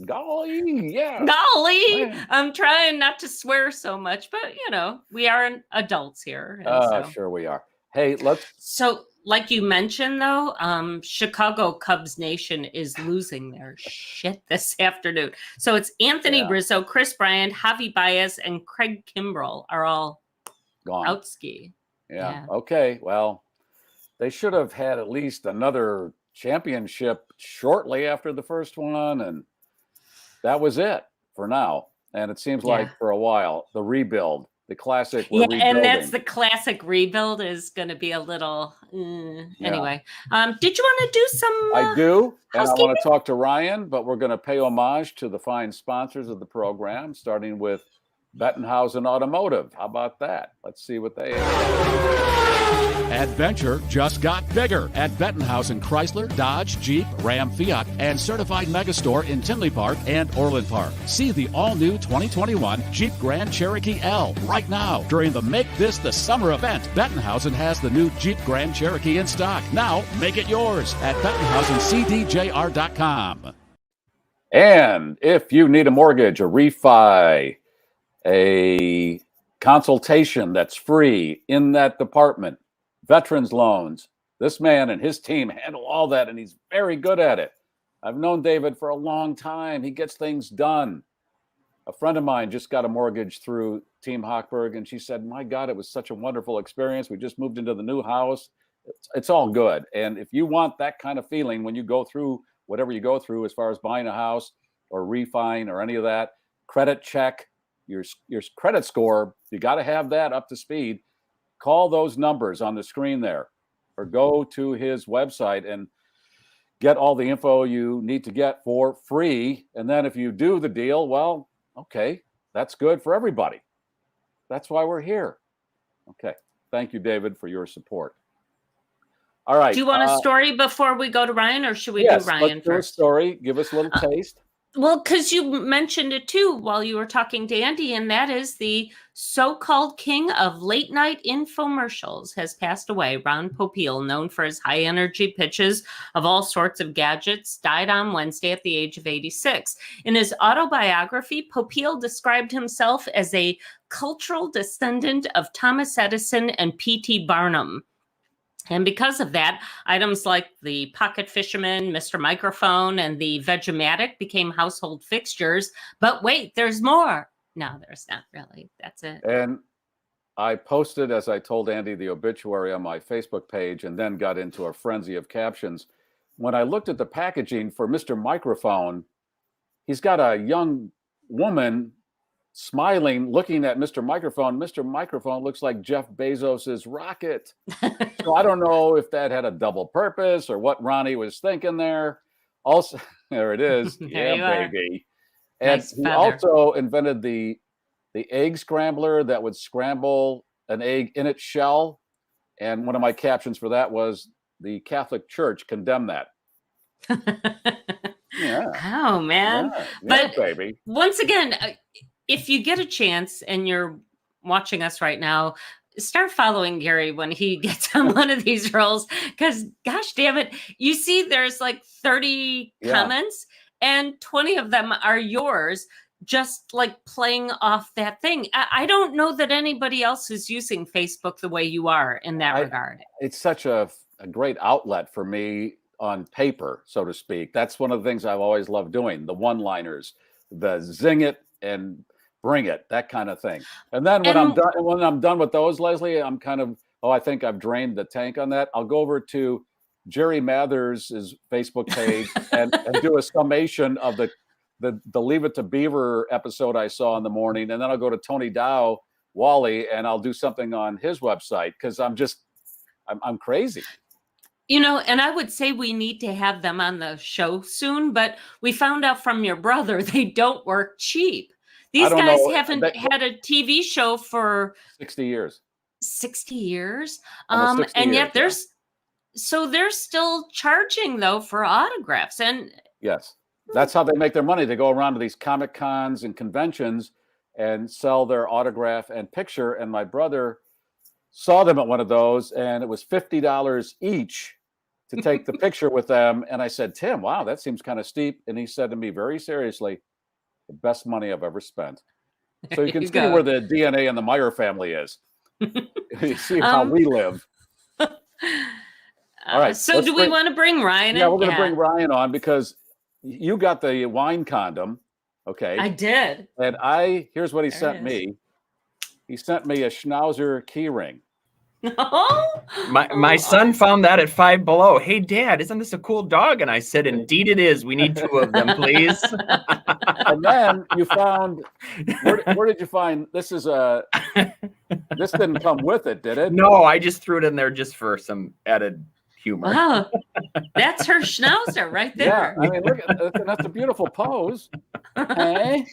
Golly, yeah. Golly. Man. I'm trying not to swear so much, but we are adults here. Sure we are. Hey, So, like you mentioned, though, Chicago Cubs Nation is losing their shit this afternoon. So it's Anthony Rizzo, Chris Bryant, Javi Baez, and Craig Kimbrell are all gone. Out ski. Yeah. Okay. Well, they should have had at least another championship shortly after the first one, and that was it for now. And it seems like for a while, the rebuild. The classic. And that's the classic rebuild is going to be a little. Anyway, did you want to do some? I do, and I want to talk to Ryan, but we're going to pay homage to the fine sponsors of the program, starting with Bettenhausen Automotive. How about that? Let's see what they have. Adventure just got bigger at Bettenhausen Chrysler, Dodge, Jeep, Ram, Fiat, and certified megastore in Tinley Park and Orland Park. See the all-new 2021 Jeep Grand Cherokee L right now during the Make This the Summer event. Bettenhausen has the new Jeep Grand Cherokee in stock. Now make it yours at BettenhausenCDJR.com. And if you need a mortgage, a refi, a consultation that's free in that department, veterans loans, this man and his team handle all that, and he's very good at it. I've known David for a long time. He gets things done. A friend of mine just got a mortgage through Team Hochberg, and she said, my God, it was such a wonderful experience. We just moved into the new house. It's all good. And if you want that kind of feeling when you go through whatever you go through as far as buying a house or refining or any of that, credit check, your credit score, you got to have that up to speed. Call those numbers on the screen there, or go to his website and get all the info you need to get for free. And then if you do the deal, well, okay, that's good for everybody. That's why we're here. Okay. Thank you, David, for your support. All right. Do you want a story before we go to Ryan, or should we do Ryan let's first? Do a story. Give us a little taste. Well, because you mentioned it too while you were talking to Andy, and that is the so-called king of late-night infomercials has passed away. Ron Popeil, known for his high-energy pitches of all sorts of gadgets, died on Wednesday at the age of 86. In his autobiography, Popeil described himself as a cultural descendant of Thomas Edison and P.T. Barnum. And because of that, items like the Pocket Fisherman, Mr. Microphone, and the Vegematic became household fixtures. But wait, there's more. No, there's not really. That's it. And I posted, as I told Andy, the obituary on my Facebook page, and then got into a frenzy of captions. When I looked at the packaging for Mr. Microphone, he's got a young woman smiling, looking at Mr. Microphone. Mr. Microphone looks like Jeff Bezos's rocket. So I don't know if that had a double purpose or what Ronnie was thinking there. Also, there it is. Yeah, baby. And Nice he feather. also invented the egg scrambler that would scramble an egg in its shell. And one of my captions for that was, the Catholic Church condemned that. Yeah. Oh man. Yeah, But baby. once again, if you get a chance and you're watching us right now, start following Garry when he gets on one of these roles, because gosh damn it, you see there's like 30 comments and 20 of them are yours, just like playing off that thing. I don't know that anybody else is using Facebook the way you are in that regard. It's such a great outlet for me on paper, so to speak. That's one of the things I've always loved doing, the one-liners, the zing it and bring it, that kind of thing. And then when I'm done with those, Leslie, I'm kind of, I think I've drained the tank on that. I'll go over to Jerry Mathers' Facebook page and do a summation of the Leave It to Beaver episode I saw in the morning. And then I'll go to Tony Dow, Wally, and I'll do something on his website, because I'm crazy. And I would say we need to have them on the show soon, but we found out from your brother they don't work cheap. These guys haven't had a TV show for 60 years. 60 years. 60 and years, yet they're still charging though for autographs. And yes, that's how they make their money. They go around to these Comic Cons and conventions and sell their autograph and picture. And my brother saw them at one of those, and it was $50 each to take the picture with them. And I said, Tim, wow, that seems kind of steep. And he said to me very seriously, the best money I've ever spent. So you can see where the DNA in the Meier family is. You see how we live. All right. So do we want to bring Ryan in? Yeah, we're going to bring Ryan on because you got the wine condom. Okay. I did. And here's what he sent me. He sent me a Schnauzer key ring. My son found that at Five Below. Hey, Dad, isn't this a cool dog? And I said, indeed it is. We need 2 of them, please. And then you found, where did you find, this didn't come with it, did it? No, I just threw it in there just for some added humor. Wow. That's her Schnauzer right there. Yeah, I mean, look, that's a beautiful pose. Hey?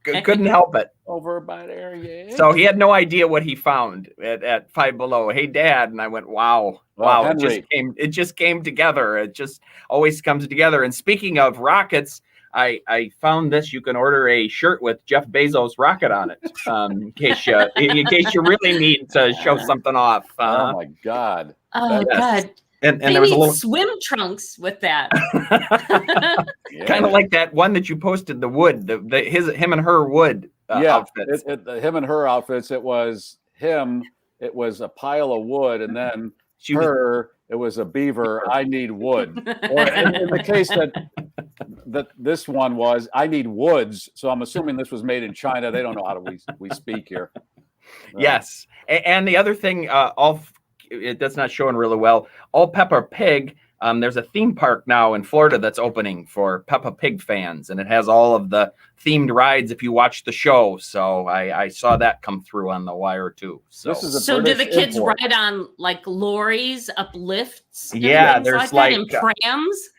Couldn't help it. Over by there, yeah. So he had no idea what he found at Five Below. Hey, Dad, and I went, wow, it just came together. It just always comes together. And speaking of rockets, I found this. You can order a shirt with Jeff Bezos' rocket on it, in case you really need to show something off. Oh my God! Oh God! And they there was need a little swim trunks with that. Kind of like that one that you posted, the wood, him and her wood outfits. Him and her outfits. It was him. It was a pile of wood, and then it was a beaver. I need wood. Or in the case that this one was, I need woods. So I'm assuming this was made in China. They don't know how we speak here. Yes, and the other thing, that's not showing really well. All Peppa Pig. There's a theme park now in Florida that's opening for Peppa Pig fans, and it has all of the themed rides if you watch the show. So I saw that come through on the wire too. So do the kids ride on like lorries, uplifts? Yeah, there's like and prams.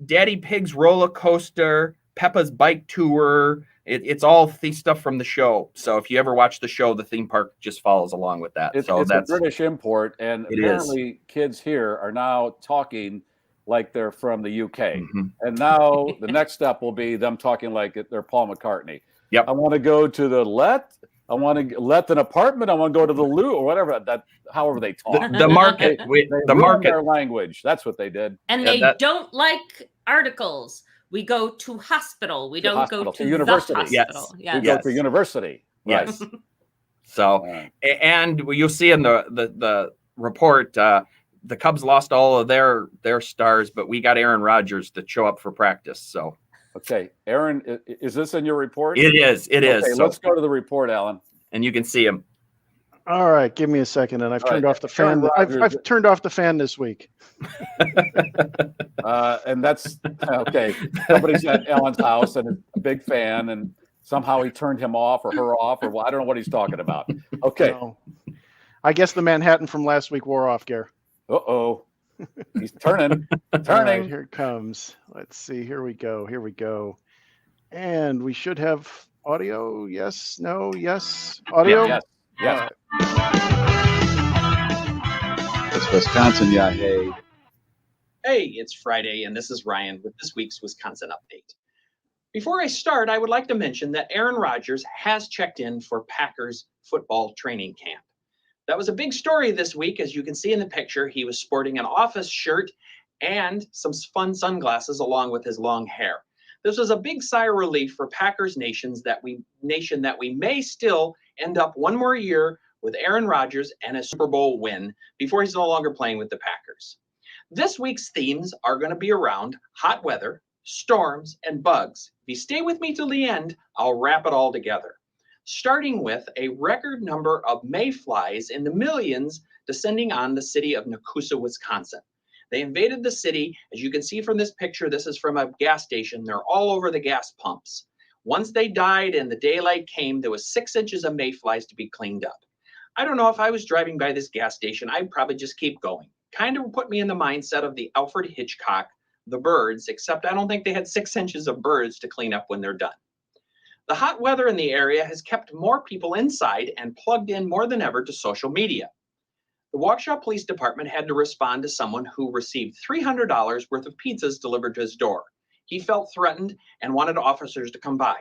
Daddy Pig's roller coaster, Peppa's bike tour. It's all the stuff from the show. So if you ever watch the show, the theme park just follows along with that. It's a British import, and apparently kids here are now talking like they're from the UK. Mm-hmm. And now the next step will be them talking like they're Paul McCartney. Yep. I want to go to the I want to let an apartment. I want to go to the loo or whatever. However they talk. The market. The market. Their language. That's what they did. And they don't like articles. We go to hospital. We don't go to university. The hospital. Yes. We go to university. Yes. Right. So, and you'll see in the report, the Cubs lost all of their stars, but we got Aaron Rodgers to show up for practice. So, okay, Aaron, is this in your report? It is. It is. So let's go to the report, Alan. And you can see him. All right, give me a second, and I've turned off the fan. I've turned off the fan this week. And that's okay. Somebody's at Alan's house and a big fan, and somehow he turned him off or her off, or I don't know what he's talking about. Okay. No. I guess the Manhattan from last week wore off, Garrett. Uh-oh. He's turning. All right, here it comes. Let's see. Here we go. And we should have audio. Yes, no, yes. Audio? Yes. Yes. It's Wisconsin, yeah, hey. Hey, it's Friday, and this is Ryan with this week's Wisconsin Update. Before I start, I would like to mention that Aaron Rodgers has checked in for Packers football training camp. That was a big story this week. As you can see in the picture, he was sporting an office shirt and some fun sunglasses along with his long hair. This was a big sigh of relief for Packers nation that we may still end up one more year with Aaron Rodgers and a Super Bowl win before he's no longer playing with the Packers. This week's themes are going to be around hot weather, storms, and bugs. If you stay with me till the end, I'll wrap it all together. Starting with a record number of mayflies in the millions descending on the city of Nakusa, Wisconsin. They invaded the city. As you can see from this picture, this is from a gas station. They're all over the gas pumps. Once they died and the daylight came, there was 6 inches of mayflies to be cleaned up. I don't know, if I was driving by this gas station, I'd probably just keep going. Kind of put me in the mindset of the Alfred Hitchcock, The Birds, except I don't think they had 6 inches of birds to clean up when they're done. The hot weather in the area has kept more people inside and plugged in more than ever to social media. The Waukesha Police Department had to respond to someone who received $300 worth of pizzas delivered to his door. He felt threatened and wanted officers to come by.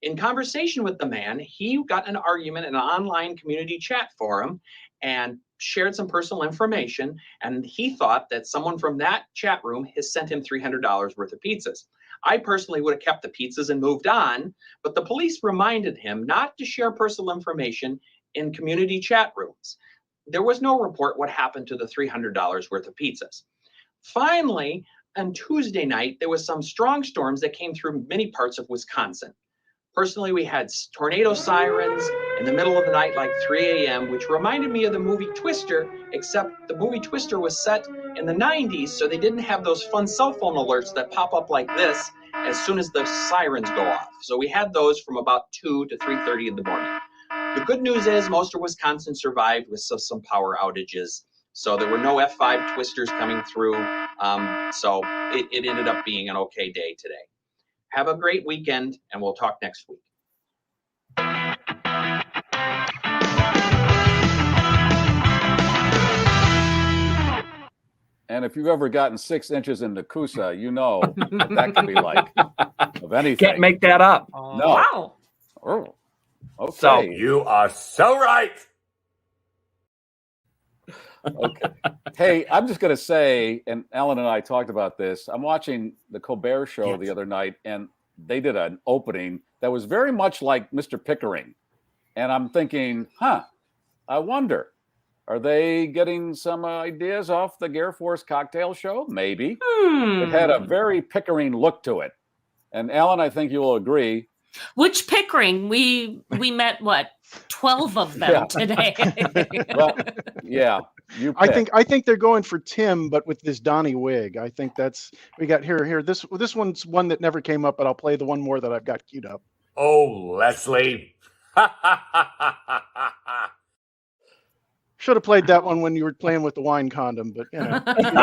In conversation with the man, he got an argument in an online community chat forum and shared some personal information, and he thought that someone from that chat room has sent him $300 worth of pizzas. I personally would have kept the pizzas and moved on, but the police reminded him not to share personal information in community chat rooms. There was no report what happened to the $300 worth of pizzas. Finally, on Tuesday night, there was some strong storms that came through many parts of Wisconsin. Personally, we had tornado sirens in the middle of the night, like 3 a.m., which reminded me of the movie Twister, except the movie Twister was set in the 90s, so they didn't have those fun cell phone alerts that pop up like this as soon as the sirens go off. So we had those from about 2 to 3:30 in the morning. The good news is most of Wisconsin survived with some power outages. So there were no F5 twisters coming through. So it ended up being an okay day today. Have a great weekend, and we'll talk next week. And if you've ever gotten 6 inches in Nakusa, you know what that can be like of anything. Can't make that up. No. Wow. Oh, okay. So you are so right. Okay. Hey, I'm just going to say, and Ellen and I talked about this, I'm watching the Colbert Show the other night, and they did an opening that was very much like Mr. Pickering. And I'm thinking, I wonder, are they getting some ideas off the GarrForce cocktail show? Maybe. It had a very Pickering look to it. And Ellen, I think you will agree. Which Pickering? We met, what, 12 of them today. Well, yeah. I think they're going for Tim, but with this Donnie wig. I think that's we got here. This one's one that never came up, but I'll play the one more that I've got queued up. Oh, Leslie. Should have played that one when you were playing with the wine condom, but you know,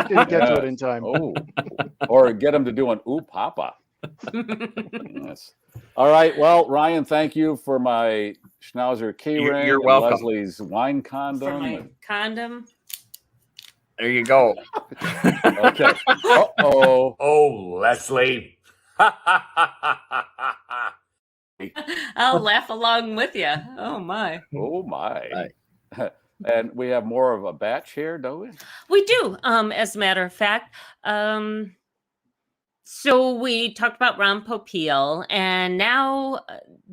didn't get to it in time. Oh, or get him to do an ooh papa. Yes. All right. Well, Ryan, thank you for my Schnauzer keyring. You're welcome. Leslie's wine condom. For my condom. There you go. Okay. Uh-oh. Oh, Leslie. I'll laugh along with you. Oh, my. Oh, my. And we have more of a batch here, don't we? We do, as a matter of fact. So we talked about Ron Popeil, and now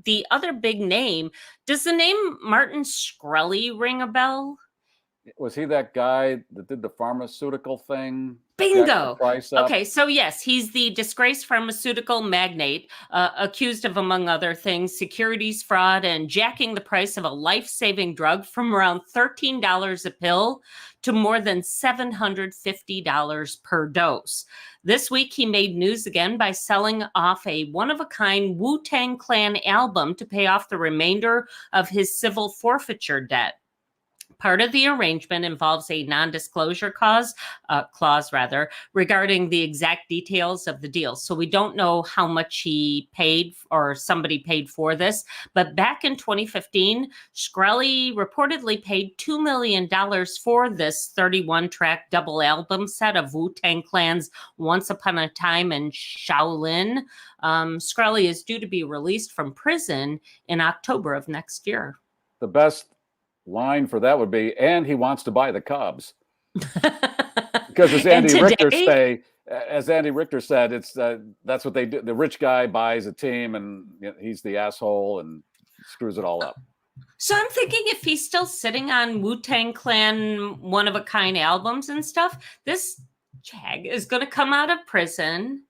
the other big name. Does the name Martin Shkreli ring a bell? Was he that guy that did the pharmaceutical thing? Bingo. Price up? Okay, so yes, he's the disgraced pharmaceutical magnate accused of, among other things, securities fraud and jacking the price of a life-saving drug from around $13 a pill to more than $750 per dose. This week, he made news again by selling off a one-of-a-kind Wu-Tang Clan album to pay off the remainder of his civil forfeiture debt. Part of the arrangement involves a non-disclosure clause regarding the exact details of the deal. So we don't know how much he paid or somebody paid for this. But back in 2015, Shkreli reportedly paid $2 million for this 31-track double album set of Wu-Tang Clan's Once Upon a Time in Shaolin. Shkreli is due to be released from prison in October of next year. The best line for that would be, and he wants to buy the Cubs. Because as Andy Richter said, it's that's what they do. The rich guy buys a team, and he's the asshole and screws it all up. So I'm thinking if he's still sitting on Wu-Tang Clan one-of-a-kind albums and stuff, this jag is going to come out of prison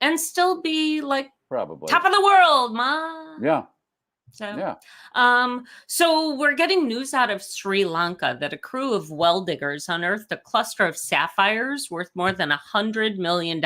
and still be like probably top of the world, ma. Yeah. So, so we're getting news out of Sri Lanka that a crew of well diggers unearthed a cluster of sapphires worth more than $100 million.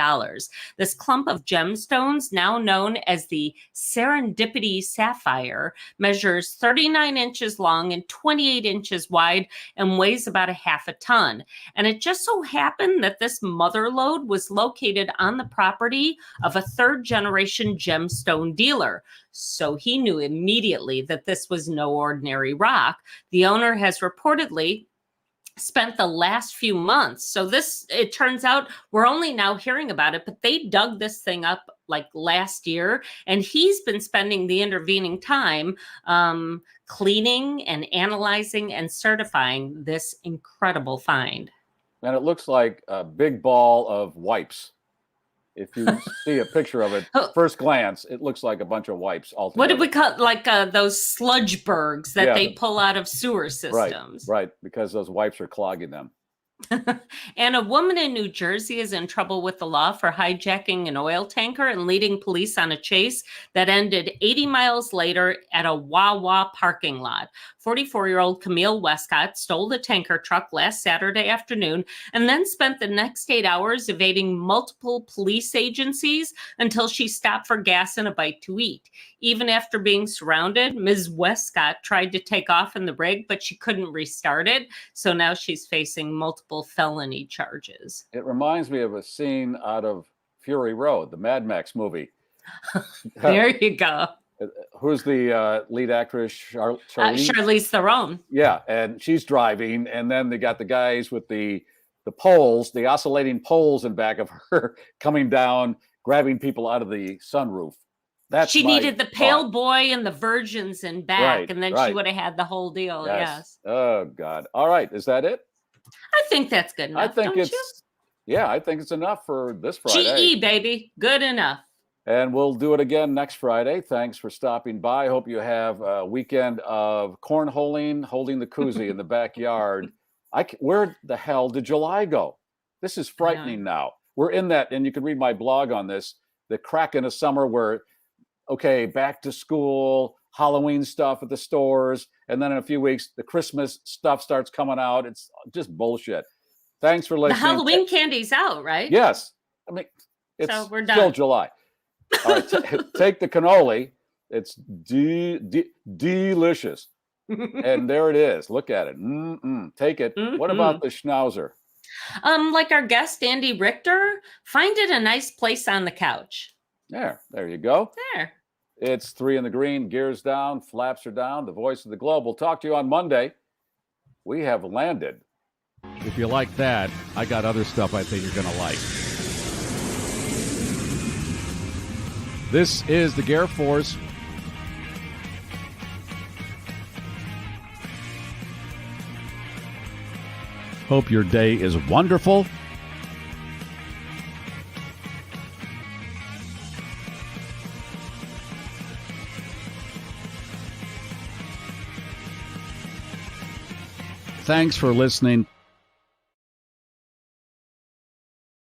This clump of gemstones, now known as the Serendipity Sapphire, measures 39 inches long and 28 inches wide and weighs about a half a ton. And it just so happened that this mother lode was located on the property of a third-generation gemstone dealer. So he knew immediately that this was no ordinary rock. The owner has reportedly spent the last few months. So this, it turns out we're only now hearing about it, but they dug this thing up like last year. And he's been spending the intervening time cleaning and analyzing and certifying this incredible find. And it looks like a big ball of wipes. If you see a picture of it, first glance, it looks like a bunch of wipes altogether. What did we call like those sludge bergs that they pull out of sewer systems? Right, because those wipes are clogging them. And a woman in New Jersey is in trouble with the law for hijacking an oil tanker and leading police on a chase that ended 80 miles later at a Wawa parking lot. 44-year-old Camille Westcott stole the tanker truck last Saturday afternoon and then spent the next 8 hours evading multiple police agencies until she stopped for gas and a bite to eat. Even after being surrounded, Ms. Westcott tried to take off in the rig, but she couldn't restart it. So now she's facing multiple felony charges. It reminds me of a scene out of Fury Road, the Mad Max movie. There you go. Who's the lead actress? Charlize Theron. Yeah, and she's driving, and then they got the guys with the poles, the oscillating poles in back of her, coming down, grabbing people out of the sunroof. She needed the pale boy and the virgins in back, and then she would have had the whole deal. Yes. Oh God. All right. Is that it? I think that's good enough. I think I think it's enough for this Friday. GE, baby. Good enough. And we'll do it again next Friday. Thanks for stopping by. Hope you have a weekend of cornholing, holding the koozie in the backyard. Where the hell did July go? This is frightening now. We're in that, and you can read my blog on this, the crack in a summer where, okay, back to school, Halloween stuff at the stores, and then in a few weeks, the Christmas stuff starts coming out. It's just bullshit. Thanks for listening. The Halloween candy's out, right? Yes. I mean, it's so we're done. Still July. All right, take the cannoli. It's delicious. And there it is. Look at it. Take it. What about the schnauzer? Like our guest, Andy Richter, find it a nice place on the couch. There you go. There. It's 3 in the green, gears down, flaps are down. The voice of the globe. We'll talk to you on Monday. We have landed. If you like that, I got other stuff I think you're going to like. This is the GarrForce. Hope your day is wonderful. Thanks for listening.